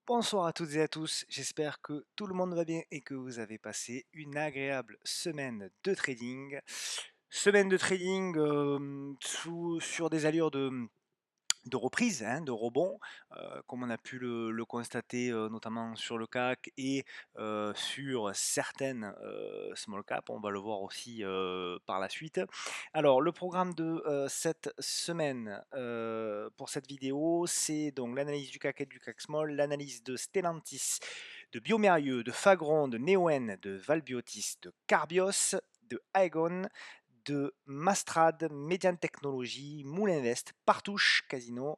Bonsoir à toutes et à tous, j'espère que tout le monde va bien et que vous avez passé une agréable semaine de trading. Semaine de trading sur des allures de reprise, hein, de rebond, comme on a pu le constater notamment sur le CAC et sur certaines small cap. On va le voir aussi par la suite. Alors, le programme de cette semaine pour cette vidéo, c'est donc l'analyse du CAC et du CAC Small, l'analyse de Stellantis, de Biomérieux, de Fagron, de Neoen, de Valbiotis, de Carbios, de Aegon, de Mastrad, Median Technology, Moulinvest, Partouche Casino,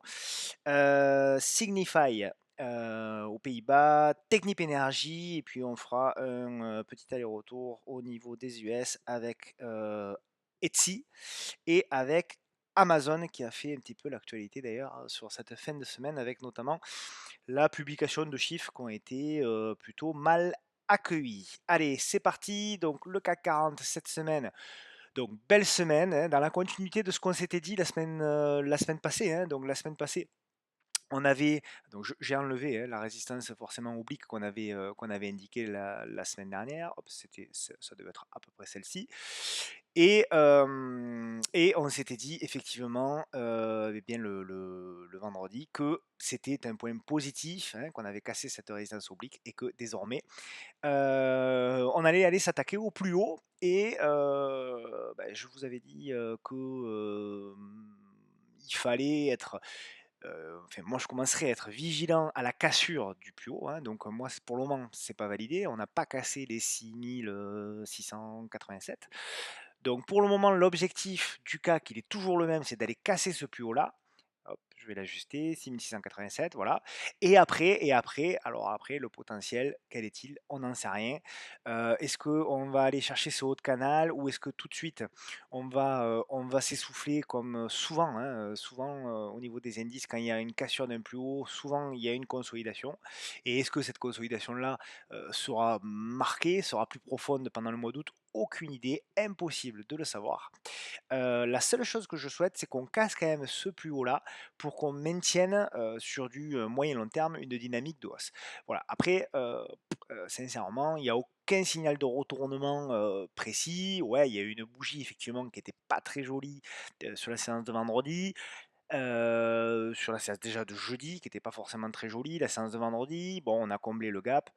Signify aux Pays-Bas, Technip Energy, et puis on fera un petit aller-retour au niveau des US avec Etsy et avec Amazon qui a fait un petit peu l'actualité d'ailleurs sur cette fin de semaine avec notamment la publication de chiffres qui ont été plutôt mal accueillis. Allez, c'est parti. Donc le CAC 40 cette semaine, donc belle semaine, hein, dans la continuité de ce qu'on s'était dit la semaine passée. Hein. Donc la semaine passée, on avait, donc j'ai enlevé la résistance forcément oblique qu'on avait indiqué la semaine dernière. Hop, ça devait être à peu près celle-ci. Et on s'était dit effectivement eh bien le vendredi que c'était un point positif, hein, qu'on avait cassé cette résistance oblique et que désormais on allait aller s'attaquer au plus haut et je vous avais dit que il fallait être enfin, moi je commencerai à être vigilant à la cassure du plus haut, hein, donc moi pour le moment c'est pas validé, on n'a pas cassé les 6687. Donc pour le moment l'objectif du CAC il est toujours le même, c'est d'aller casser ce plus haut là. Hop, je vais l'ajuster, 6687, voilà. Alors après, le potentiel, quel est-il? On n'en sait rien. Est-ce qu'on va aller chercher ce haut de canal ou est-ce que tout de suite on va s'essouffler comme souvent, hein, souvent au niveau des indices, quand il y a une cassure d'un plus haut, souvent il y a une consolidation. Et est-ce que cette consolidation-là sera marquée, sera plus profonde pendant le mois d'août? Aucune idée, impossible de le savoir. La seule chose que je souhaite, c'est qu'on casse quand même ce plus haut-là pour qu'on maintienne sur du moyen long terme une dynamique de hausse. Voilà. Après, sincèrement, il n'y a aucun signal de retournement précis. Ouais, il y a eu une bougie effectivement qui n'était pas très jolie sur la séance de vendredi. Sur la séance déjà de jeudi, qui n'était pas forcément très jolie, la séance de vendredi, bon, on a comblé le gap.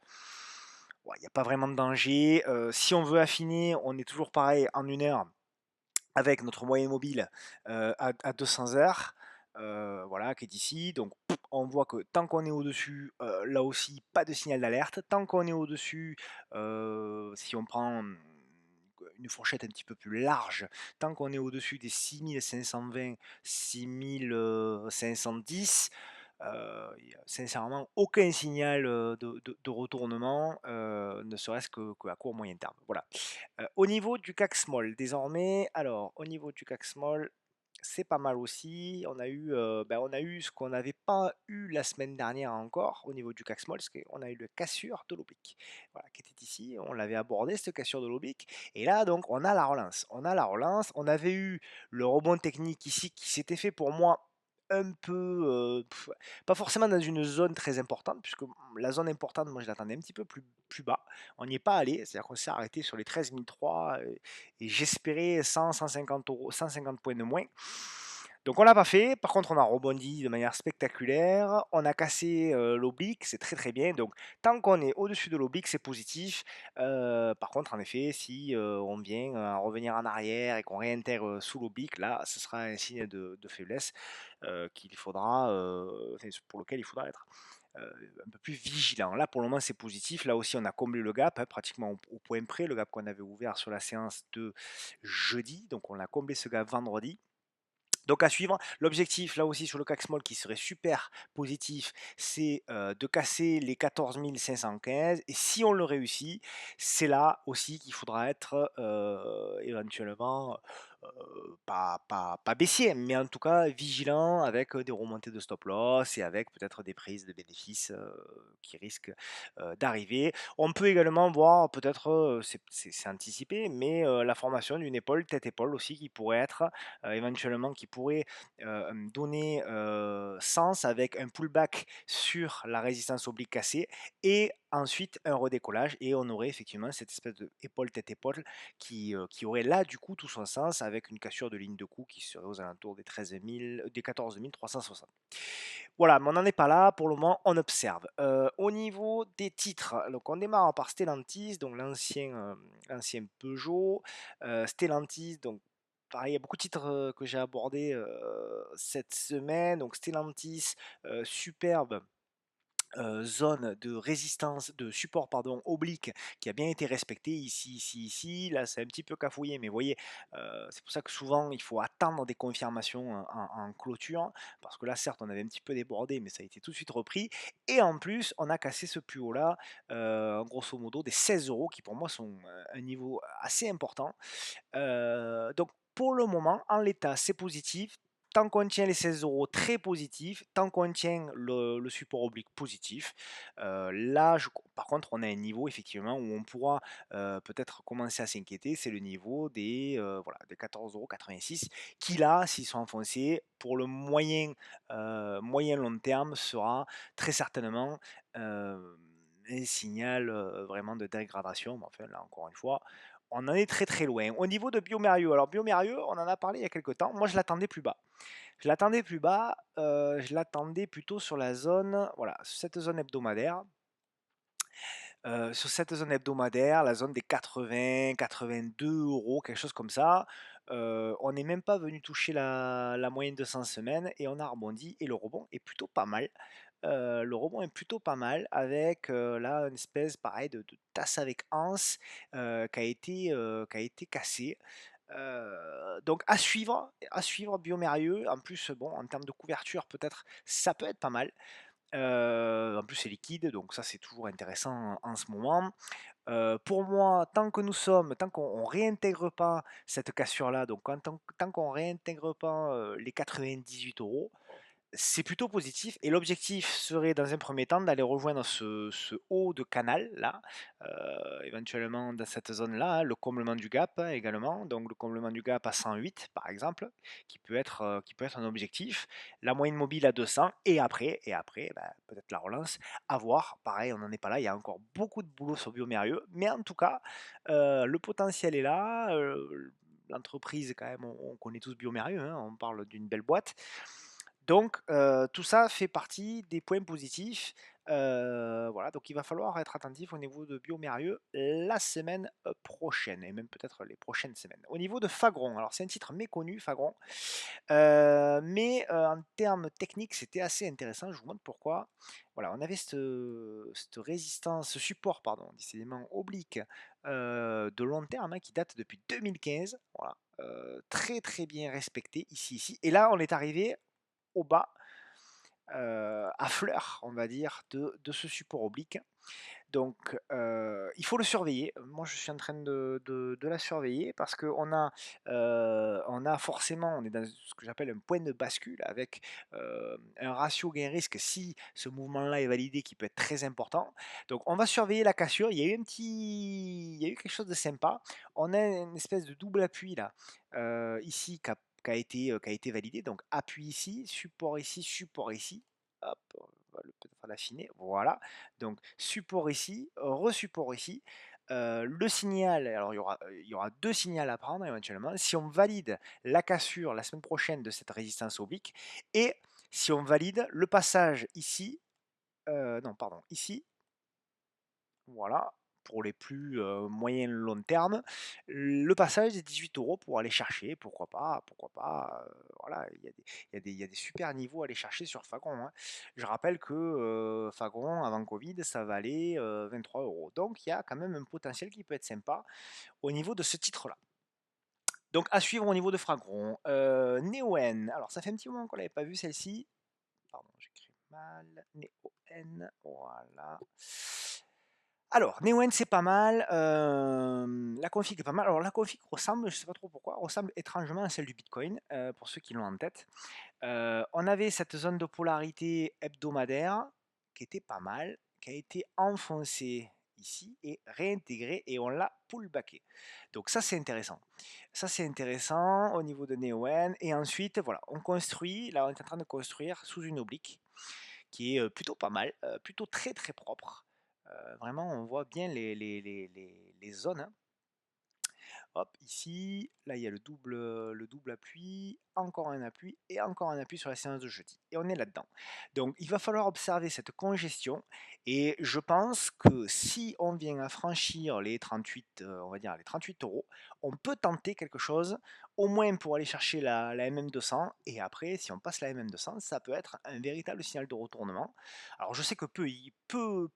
Ouais, il n'y a pas vraiment de danger. Si on veut affiner, on est toujours pareil en une heure avec notre moyenne mobile à 200 heures, voilà, qui est ici. Donc on voit que tant qu'on est au-dessus, là aussi, pas de signal d'alerte. Tant qu'on est au-dessus, si on prend une fourchette un petit peu plus large, tant qu'on est au-dessus des 6520, 6510, il y a sincèrement aucun signal de retournement, ne serait-ce qu'à court moyen terme. Voilà. Au niveau du CAC Small désormais, alors au niveau du CAC Small, c'est pas mal aussi. On a eu ce qu'on n'avait pas eu la semaine dernière encore au niveau du CAC Small, parce qu'on a eu le cassure de l'oblique. Voilà, qui était ici, on l'avait abordé, cette cassure de l'oblique. Et là, donc, on a la relance. On a la relance. On avait eu le rebond technique ici qui s'était fait pour moi un peu, pas forcément dans une zone très importante, puisque la zone importante, moi je l'attendais un petit peu plus bas. On n'y est pas allé, c'est-à-dire qu'on s'est arrêté sur les 13 003 et j'espérais 100, 150 euros, 150 points de moins. Donc on l'a pas fait, par contre on a rebondi de manière spectaculaire, on a cassé l'oblique, c'est très très bien, donc tant qu'on est au-dessus de l'oblique c'est positif. Par contre en effet si on vient revenir en arrière et qu'on réintègre sous l'oblique, là ce sera un signe de faiblesse pour lequel il faudra être un peu plus vigilant. Là, pour le moment, c'est positif. Là aussi, on a comblé le gap, hein, pratiquement au point près, le gap qu'on avait ouvert sur la séance de jeudi. Donc, on a comblé ce gap vendredi. Donc à suivre, l'objectif là aussi sur le CAC Small qui serait super positif, c'est de casser les 14 515 et si on le réussit, c'est là aussi qu'il faudra être éventuellement pas baissier, mais en tout cas vigilant avec, des remontées de stop loss et avec peut-être des prises de bénéfices, qui risquent, d'arriver. On peut également voir peut-être, c'est anticipé, mais, la formation d'une épaule, tête-épaule aussi qui pourrait être, éventuellement qui pourrait, donner, sens avec un pullback sur la résistance oblique cassée et ensuite un redécollage et on aurait effectivement cette espèce de épaule tête-épaule qui aurait là du coup tout son sens avec une cassure de ligne de coup qui serait aux alentours des 13 000, des 14 360. Voilà, mais on n'en est pas là, pour le moment on observe. Au niveau des titres, donc on démarre par Stellantis, donc l'ancien Peugeot. Stellantis, donc pareil, il y a beaucoup de titres que j'ai abordés cette semaine. Donc Stellantis, superbe zone de résistance, de support pardon, oblique qui a bien été respectée ici, ici, ici. Là, c'est un petit peu cafouillé, mais vous voyez, c'est pour ça que souvent il faut attendre des confirmations en clôture, parce que là, certes, on avait un petit peu débordé, mais ça a été tout de suite repris. Et en plus, on a cassé ce plus haut là, grosso modo des 16 euros, qui pour moi sont un niveau assez important. Donc pour le moment, en l'état, c'est positif. Tant qu'on tient les 16 euros, très positif. Tant qu'on tient le support oblique, positif. Là, par contre, on a un niveau effectivement où on pourra peut-être commencer à s'inquiéter. C'est le niveau voilà, des 14,86 € qui là, s'ils sont enfoncés, pour le moyen long terme, sera très certainement un signal vraiment de dégradation. Mais enfin, là, encore une fois, on en est très très loin. Au niveau de Biomérieux, alors Biomérieux, on en a parlé il y a quelques temps. Moi, je l'attendais plus bas. Je l'attendais plus bas. Je l'attendais plutôt sur la zone, voilà, cette zone hebdomadaire. Sur cette zone hebdomadaire, la zone des 80-82 euros, quelque chose comme ça. On n'est même pas venu toucher la moyenne de 100 semaines et on a rebondi et le rebond est plutôt pas mal. Le rebond est plutôt pas mal avec là une espèce pareil de tasse avec anse qui a été cassée. Donc à suivre Biomérieux. En plus, bon, en termes de couverture, peut-être ça peut être pas mal. En plus, c'est liquide, donc ça, c'est toujours intéressant en ce moment. Pour moi, tant qu'on réintègre pas cette cassure-là, donc tant qu'on réintègre pas les 98 euros, c'est plutôt positif et l'objectif serait dans un premier temps d'aller rejoindre ce haut de canal là, éventuellement dans cette zone-là, hein, le comblement du gap hein, également, donc le comblement du gap à 108 par exemple, qui peut être un objectif, la moyenne mobile à 200 et après bah, peut-être la relance, à voir, pareil on n'en est pas là, il y a encore beaucoup de boulot sur Biomérieux, mais en tout cas le potentiel est là, l'entreprise quand même, on connaît tous Biomérieux, hein, on parle d'une belle boîte. Donc, tout ça fait partie des points positifs. Voilà, donc il va falloir être attentif au niveau de Biomérieux la semaine, prochaine et même peut-être les prochaines semaines. Au niveau de Fagron, alors c'est un titre méconnu, Fagron, mais en termes techniques, c'était assez intéressant. Je vous montre pourquoi. Voilà, on avait cette résistance, ce support, pardon, décidément oblique, de long terme, hein, qui date depuis 2015. Voilà, très, très bien respecté ici, ici et là, on est arrivé au bas, à fleur, on va dire, de ce support oblique. Donc, il faut le surveiller. Moi, je suis en train de la surveiller parce on a forcément, on est dans ce que j'appelle un point de bascule avec un ratio gain-risque si ce mouvement-là est validé qui peut être très important. Donc, on va surveiller la cassure. Il y a eu quelque chose de sympa. On a une espèce de double appui là, ici, qui a été validé. Donc, appui ici, support ici. Hop, on va peut-être l'affiner. Voilà. Donc support ici, resupport ici. Le signal, alors il y aura 2 signaux à prendre éventuellement. Si on valide la cassure la semaine prochaine de cette résistance oblique et si on valide le passage ici, non pardon, ici, voilà, pour les plus, moyen long terme, le passage des 18 euros pour aller chercher, pourquoi pas, voilà, il y a des super niveaux à aller chercher sur Fagron, hein. Je rappelle que, Fagron avant Covid, ça valait, 23 euros. Donc il y a quand même un potentiel qui peut être sympa au niveau de ce titre-là. Donc à suivre au niveau de Fagron. Neoen, alors ça fait un petit moment qu'on l'avait pas vu celle-ci. Pardon, j'écris mal. Neoen, voilà. Alors, Newen, c'est pas mal, la config est pas mal. Alors la config ressemble, je sais pas trop pourquoi, ressemble étrangement à celle du Bitcoin, pour ceux qui l'ont en tête. On avait cette zone de polarité hebdomadaire qui était pas mal, qui a été enfoncée ici et réintégrée et on l'a pullbacké. Donc ça c'est intéressant. Ça c'est intéressant au niveau de Neoen. Et ensuite, voilà, on construit, là on est en train de construire sous une oblique qui est plutôt pas mal, plutôt très très propre. Vraiment, on voit bien les zones, hein. Hop, ici, là il y a le double appui, encore un appui et encore un appui sur la séance de jeudi. Et on est là-dedans. Donc il va falloir observer cette congestion et je pense que si on vient à franchir les 38, on va dire les 38 euros, on peut tenter quelque chose, au moins pour aller chercher la MM200 et après si on passe la MM200, ça peut être un véritable signal de retournement. Alors je sais que peu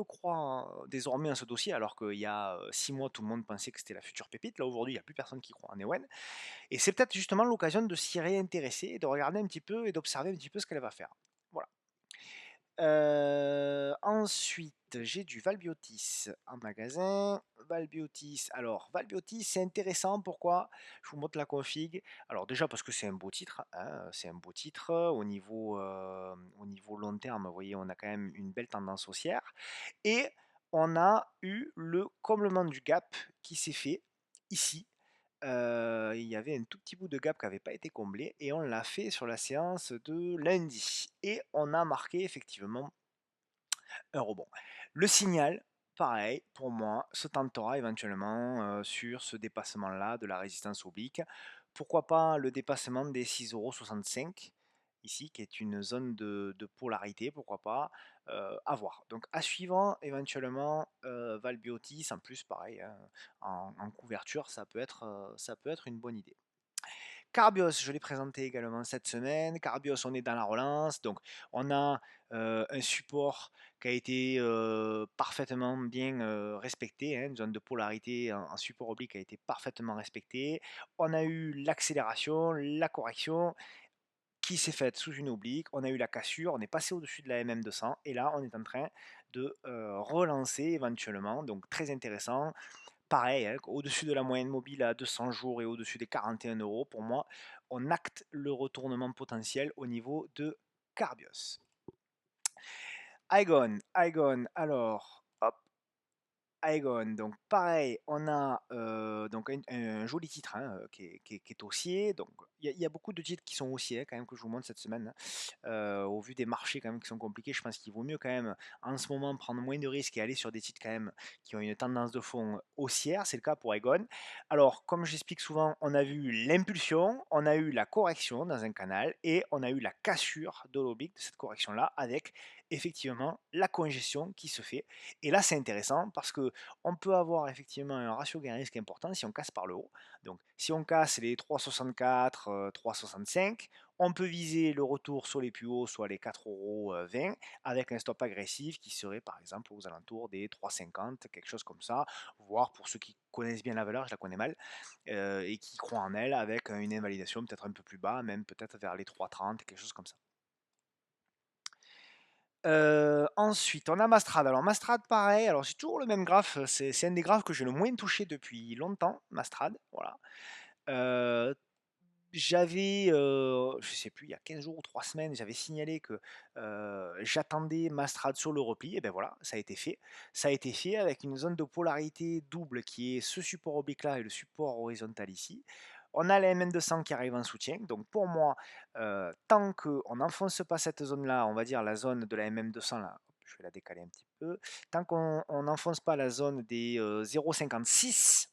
croient désormais à ce dossier, alors qu'il y a 6 mois, tout le monde pensait que c'était la future pépite. Là aujourd'hui, il n'y a plus personne qui croit en Ewen. Et c'est peut-être justement l'occasion de s'y réintéresser, et de regarder un petit peu et d'observer un petit peu ce qu'elle va faire. Voilà. Ensuite, j'ai du Valbiotis en magasin. Valbiotis, alors Valbiotis, c'est intéressant. Pourquoi? Je vous montre la config. Alors déjà parce que c'est un beau titre, hein, c'est un beau titre. Au niveau long terme, vous voyez, on a quand même une belle tendance haussière. Et on a eu le comblement du gap qui s'est fait ici. Il y avait un tout petit bout de gap qui n'avait pas été comblé et on l'a fait sur la séance de lundi. Et on a marqué effectivement un rebond. Le signal, pareil, pour moi, se tentera éventuellement sur ce dépassement-là de la résistance oblique. Pourquoi pas le dépassement des 6,65 € ici, qui est une zone de polarité, pourquoi pas, à voir. Donc à suivre éventuellement Valbiotis, en plus pareil, hein, en couverture, ça peut être une bonne idée. Carbios, je l'ai présenté également cette semaine. Carbios, on est dans la relance. Donc, on a un support qui a été parfaitement bien respecté, hein, une zone de polarité en support oblique a été parfaitement respectée. On a eu l'accélération, la correction qui s'est faite sous une oblique. On a eu la cassure, on est passé au-dessus de la MM200 et là, on est en train de relancer éventuellement. Donc, très intéressant. Pareil, hein, au-dessus de la moyenne mobile à 200 jours et au-dessus des 41 euros, pour moi, on acte le retournement potentiel au niveau de Carbios. Aegon, alors, hop, Aegon, donc pareil, on a donc un joli titre, hein, qui est haussier. Donc il y a beaucoup de titres qui sont haussiers, hein, quand même, que je vous montre cette semaine, hein. Au vu des marchés quand même qui sont compliqués, je pense qu'il vaut mieux quand même en ce moment prendre moins de risques et aller sur des titres quand même qui ont une tendance de fond haussière. C'est le cas pour Aegon. Alors comme j'explique souvent, on a vu l'impulsion, on a eu la correction dans un canal et on a eu la cassure de l'oblique de cette correction-là avec effectivement la congestion qui se fait. Et là c'est intéressant parce que on peut avoir effectivement un ratio gain-risque important si on casse par le haut. Donc si on casse les 3,64, 3,65, on peut viser le retour soit les plus hauts, soit les 4,20 € avec un stop agressif qui serait par exemple aux alentours des 3,50, quelque chose comme ça, voire pour ceux qui connaissent bien la valeur, je la connais mal, et qui croient en elle, avec une invalidation peut-être un peu plus bas, même peut-être vers les 3,30, quelque chose comme ça. Ensuite, on a Mastrad. Alors Mastrad, pareil, alors c'est toujours le même graphe, c'est un des graphes que j'ai le moins touché depuis longtemps, Mastrad, voilà. Heu, je sais plus, il y a 15 jours ou 3 semaines, j'avais signalé que, j'attendais Mastrad sur le repli et ben voilà, ça a été fait. Ça a été fait avec une zone de polarité double qui est ce support oblique là et le support horizontal ici. On a la MN200 qui arrive en soutien, donc pour moi, tant qu'on n'enfonce pas cette zone-là, on va dire la zone de la MM200 là, hop, je vais la décaler un petit peu, tant qu'on n'enfonce pas la zone des 0,56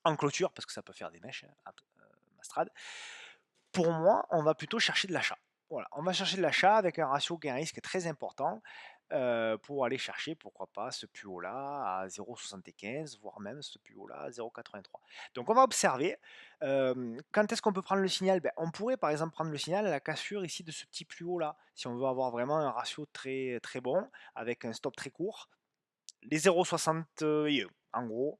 en clôture, parce que ça peut faire des mèches, hein, Mastrad, pour moi, on va plutôt chercher de l'achat. Voilà, on va chercher de l'achat avec un ratio gain-risque très important pour aller chercher, pourquoi pas, ce plus haut-là à 0,75, voire même ce plus haut-là à 0,83. Donc on va observer. Quand est-ce qu'on peut prendre le signal? Ben, on pourrait par exemple prendre le signal à la cassure ici de ce petit plus haut-là, si on veut avoir vraiment un ratio très, très bon, avec un stop très court. Les 0,61, en gros,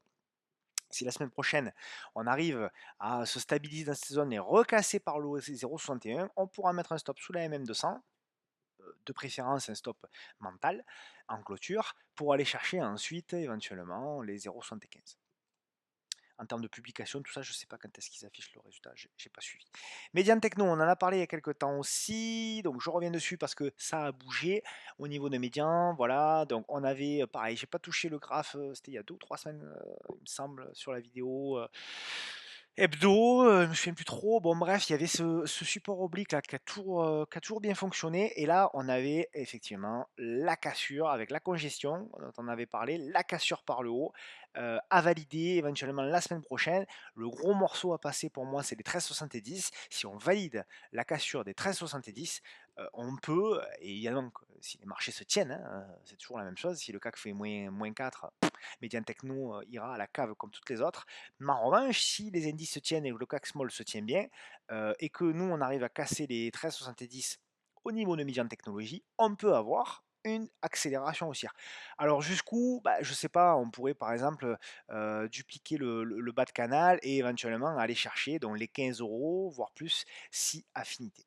si la semaine prochaine, on arrive à se stabiliser dans cette zone et recasser par le haut 0,61, on pourra mettre un stop sous la MM200 de préférence un stop mental en clôture pour aller chercher ensuite éventuellement les 0,75. En termes de publication, tout ça, je ne sais pas quand est-ce qu'ils affichent le résultat, j'ai pas suivi. Median Techno, on en a parlé il y a quelques temps aussi, donc je reviens dessus parce que ça a bougé au niveau de Median, voilà, donc on avait, pareil, j'ai pas touché le graphe, c'était il y a 2 ou 3 semaines, il me semble, sur la vidéo, hebdo, je me souviens plus trop. Bon bref, il y avait ce support oblique là qui a toujours bien fonctionné et là on avait effectivement la cassure avec la congestion dont on avait parlé, la cassure par le haut, à valider éventuellement la semaine prochaine. Le gros morceau à passer pour moi, c'est les 13,70. Si on valide la cassure des 13,70, on peut, et évidemment si les marchés se tiennent, hein, c'est toujours la même chose, si le CAC fait moins 4, Median Techno ira à la cave comme toutes les autres. Mais en revanche, si les indices se tiennent et que le CAC Small se tient bien, et que nous, on arrive à casser les 13,70 au niveau de Median Technologie, on peut avoir une accélération haussière. Alors jusqu'où? Bah, je ne sais pas, on pourrait par exemple dupliquer le bas de canal et éventuellement aller chercher donc, les 15 euros, voire plus, si affinité.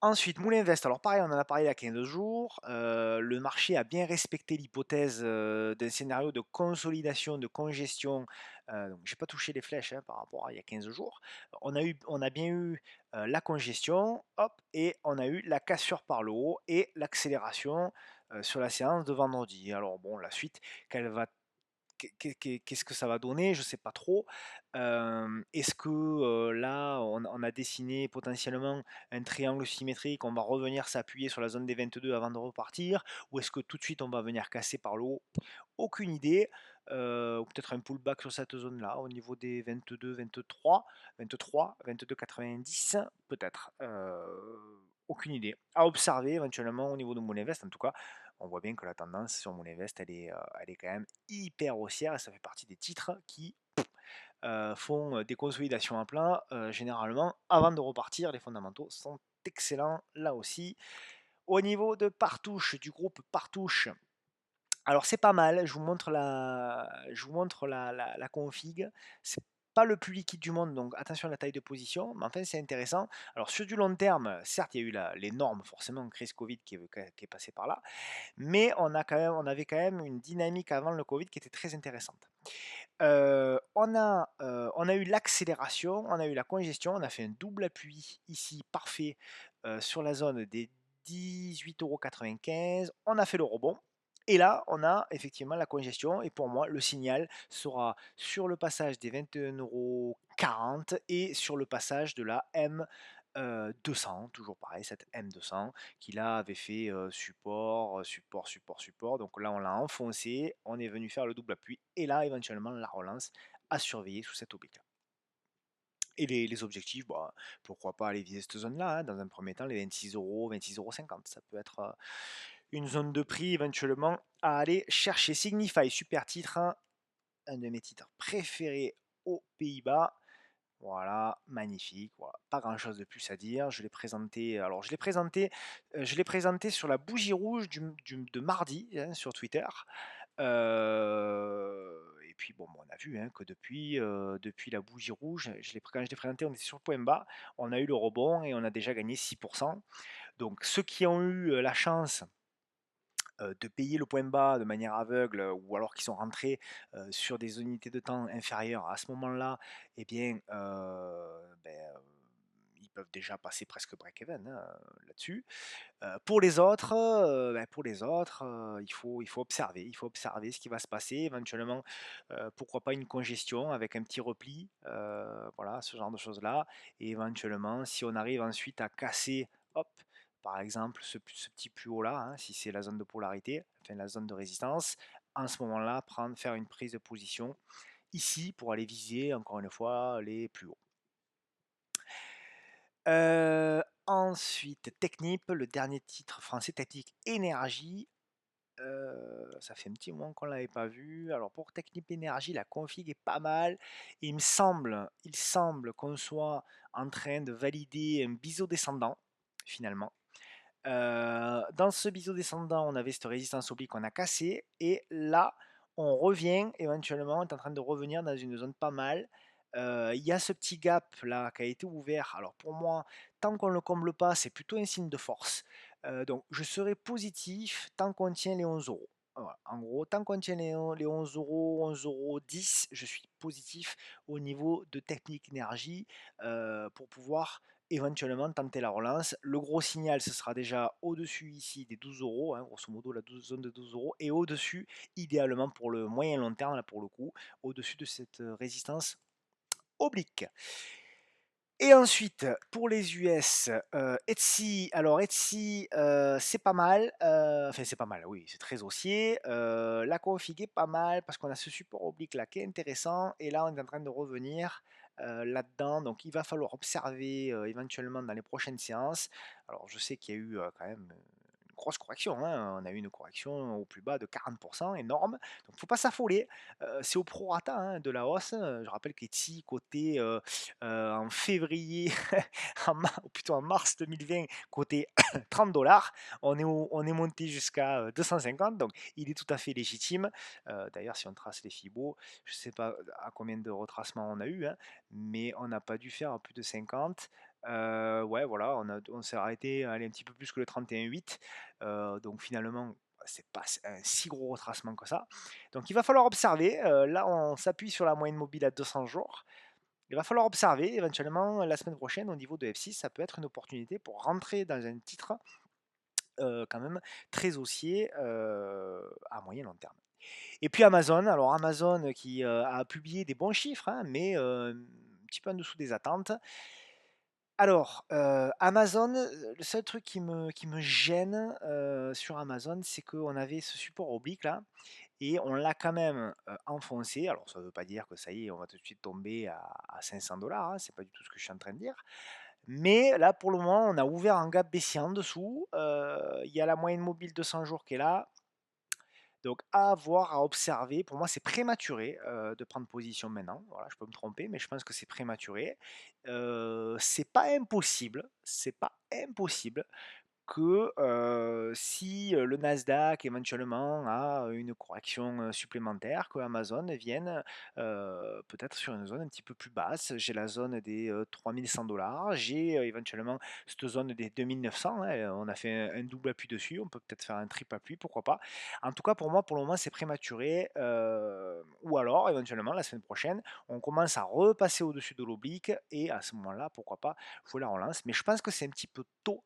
Ensuite, Moulin Invest, alors pareil, on en a parlé il y a 15 jours. Le marché a bien respecté l'hypothèse d'un scénario de consolidation, de congestion. Donc, j'ai pas touché les flèches hein, par rapport à il y a 15 jours. On a bien eu la congestion, hop, et on a eu la cassure par le haut et l'accélération sur la séance de vendredi. Alors bon, la suite, qu'elle va qu'est-ce que ça va donner? Je sais pas trop. Est-ce que là, on a dessiné potentiellement un triangle symétrique, on va revenir s'appuyer sur la zone des 22 avant de repartir? Ou est-ce que tout de suite on va venir casser par le haut? Aucune idée. Ou peut-être un pullback sur cette zone-là, au niveau des 22, 23, 22,90 peut-être. Aucune idée. À observer éventuellement au niveau de Monevinvest. En tout cas, on voit bien que la tendance sur Monevinvest, elle est quand même hyper haussière et ça fait partie des titres qui font des consolidations à plat. Généralement, avant de repartir, les fondamentaux sont excellents là aussi. Au niveau de Partouche, du groupe Partouche, alors c'est pas mal, je vous montre la config. C'est pas le plus liquide du monde, donc attention à la taille de position, mais enfin c'est intéressant. Alors sur du long terme, certes il y a eu les normes forcément, crise Covid qui est passée par là, mais on avait quand même une dynamique avant le Covid qui était très intéressante. On a eu l'accélération, on a eu la congestion, on a fait un double appui ici parfait sur la zone des 18,95 €. On a fait le rebond. Et là, on a effectivement la congestion. Et pour moi, le signal sera sur le passage des 21,40 € et sur le passage de la M200, toujours pareil, cette M200 qui là avait fait support, support, support, support. Donc là, on l'a enfoncé, on est venu faire le double appui et là, éventuellement, la relance à surveiller sous cette oblique-là. Et les objectifs, bah, pourquoi pas aller viser cette zone-là, hein, dans un premier temps, les 26 euros, 26,50 €. Ça peut être une zone de prix éventuellement à aller chercher. Signify, super titre, hein, un de mes titres préférés aux Pays-Bas. Voilà, magnifique. Voilà, pas grand-chose de plus à dire. Je l'ai présenté. Alors, je l'ai présenté sur la bougie rouge de mardi hein, sur Twitter. Et puis bon, on a vu hein, que depuis la bougie rouge, quand je l'ai présenté, on était sur le point bas. On a eu le rebond et on a déjà gagné 6%. Donc, ceux qui ont eu la chance de payer le point bas de manière aveugle ou alors qui sont rentrés sur des unités de temps inférieures à ce moment-là, eh bien, ils peuvent déjà passer presque break-even hein, là-dessus. Pour les autres, il faut observer ce qui va se passer, éventuellement, pourquoi pas une congestion avec un petit repli, voilà, ce genre de choses-là. Et éventuellement, si on arrive ensuite à casser, hop, par exemple, ce petit plus haut-là, hein, si c'est la zone de polarité, enfin la zone de résistance, en ce moment-là, faire une prise de position ici pour aller viser, encore une fois, les plus hauts. Ensuite, Technip, le dernier titre français, Technip Énergie. Ça fait un petit moment qu'on ne l'avait pas vu. Alors pour Technip Énergie, la config est pas mal. Il semble qu'on soit en train de valider un biseau descendant, finalement. Dans ce biseau descendant, on avait cette résistance oblique qu'on a cassée. Et là, on revient éventuellement, on est en train de revenir dans une zone pas mal. Il y a ce petit gap là qui a été ouvert. Alors pour moi, tant qu'on ne le comble pas, c'est plutôt un signe de force. Donc je serai positif tant qu'on tient les 11 €. Voilà, en gros, tant qu'on tient les 11 €, 11,10 €, je suis positif au niveau de Technip Energies, pour pouvoir éventuellement tenter la relance. Le gros signal, ce sera déjà au-dessus ici des 12 €, hein, grosso modo la zone de 12 € et au-dessus, idéalement pour le moyen long terme, là pour le coup, au-dessus de cette résistance oblique. Et ensuite, pour les US, Etsy, alors Etsy, c'est pas mal, enfin c'est pas mal, oui, c'est très haussier. La config est pas mal parce qu'on a ce support oblique là qui est intéressant et là on est en train de revenir, là-dedans, donc il va falloir observer, éventuellement dans les prochaines séances. Alors je sais qu'il y a eu, quand même, une grosse correction, hein. On a eu une correction au plus bas de 40, énorme, donc faut pas s'affoler. C'est au prorata, hein, de la hausse. Je rappelle qu'Etsy cotait, en février, ou plutôt en mars 2020, côté 30 $. On est monté jusqu'à 250, donc il est tout à fait légitime. D'ailleurs, si on trace les Fibos, je ne sais pas à combien de retracements on a eu, hein, mais on n'a pas dû faire plus de 50. Ouais, voilà, on s'est arrêté allez, un petit peu plus que le 31,8. Donc finalement, c'est pas un si gros retracement que ça. Donc il va falloir observer. Là, on s'appuie sur la moyenne mobile à 200 jours. Il va falloir observer éventuellement la semaine prochaine au niveau de F6, ça peut être une opportunité pour rentrer dans un titre quand même très haussier à moyen long terme. Et puis Amazon, alors Amazon qui a publié des bons chiffres, hein, mais un petit peu en dessous des attentes. Alors, Amazon, le seul truc qui me gêne sur Amazon, c'est qu'on avait ce support oblique là, et on l'a quand même enfoncé. Alors ça ne veut pas dire que ça y est, on va tout de suite tomber à 500 $, hein, c'est pas du tout ce que je suis en train de dire. Mais là, pour le moment, on a ouvert un gap baissier en dessous. Il y a la moyenne mobile de 100 jours qui est là. Donc à voir, à observer. Pour moi, c'est prématuré de prendre position maintenant. Voilà, je peux me tromper, mais je pense que c'est prématuré. C'est pas impossible. C'est pas impossible que, si, le Nasdaq éventuellement a une correction, supplémentaire, que Amazon vienne, peut-être sur une zone un petit peu plus basse. J'ai la zone des, 3 100 $, j'ai, éventuellement cette zone des 2 900, hein, on a fait un double appui dessus, on peut peut-être faire un triple appui, pourquoi pas. En tout cas, pour moi, pour le moment, c'est prématuré, ou alors éventuellement la semaine prochaine, on commence à repasser au-dessus de l'oblique et à ce moment-là, pourquoi pas jouer la relance. Mais je pense que c'est un petit peu tôt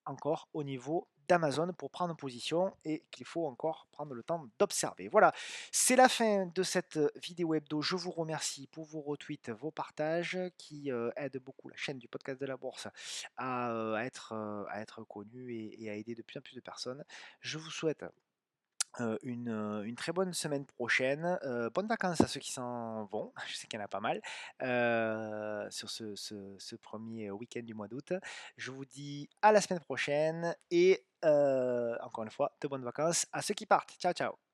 encore au niveau d'Amazon pour prendre position et qu'il faut encore prendre le temps d'observer. Voilà, c'est la fin de cette vidéo hebdo. Je vous remercie pour vos retweets, vos partages qui aident beaucoup la chaîne du podcast de la bourse à être connue et à aider de plus en plus de personnes. Je vous souhaite une très bonne semaine prochaine. Bonnes vacances à ceux qui s'en vont, je sais qu'il y en a pas mal, sur ce 1er week-end du mois d'août. Je vous dis à la semaine prochaine et encore une fois, de bonnes vacances à ceux qui partent. Ciao, ciao.